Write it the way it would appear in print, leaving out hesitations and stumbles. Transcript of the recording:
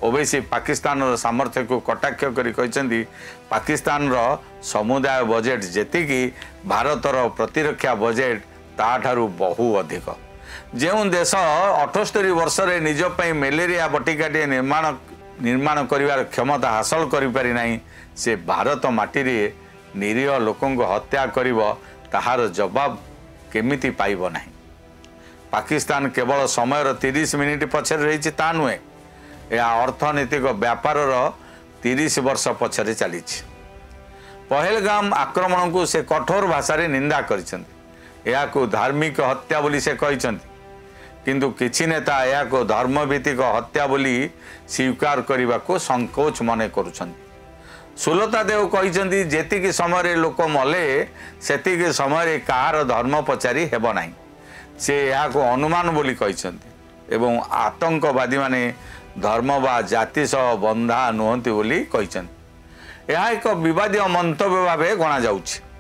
ओवैसी पाकिस्तान सामर्थ्य को कटाक्ष कर पाकिस्तान समुदाय बजेट जेतिकी भारतर प्रतिरक्षा बजेट ताठारु बहु अधिक। जो देश 78 वर्ष रे निज पई मलेरिया बटिकाटे निर्माण करिवार क्षमता हासिल करि पारि नाही, से भारत माटी रे निरीह लोकंक हत्या करिवो ताहार जवाब केमिति पाइबो नाही। पाकिस्तान केवल समय 30 मिनिट पछरे रही ता नुहे, यह अर्थनैतिक व्यापार 30 वर्ष पछरे चली। पहलगाम आक्रमण को से कठोर भाषा रे निंदा कर धार्मिक हत्या बोली से कहते, किंतु किछि नेता या को धर्मभित्तिक हत्या बोली स्वीकार करने को संकोच मने करुछंती। सुलता देव कहते जेतिकी समय लोक मले सेतिकी समय कहार धर्म पचारि हेब नाही, से या को अनुमान बोली कहते एवं आतंकवादी माने धर्म बा जाति सह बंधा नुहंती बोली कहते। यह एक विवादीय मंतव्य भाव गणा जाउछि।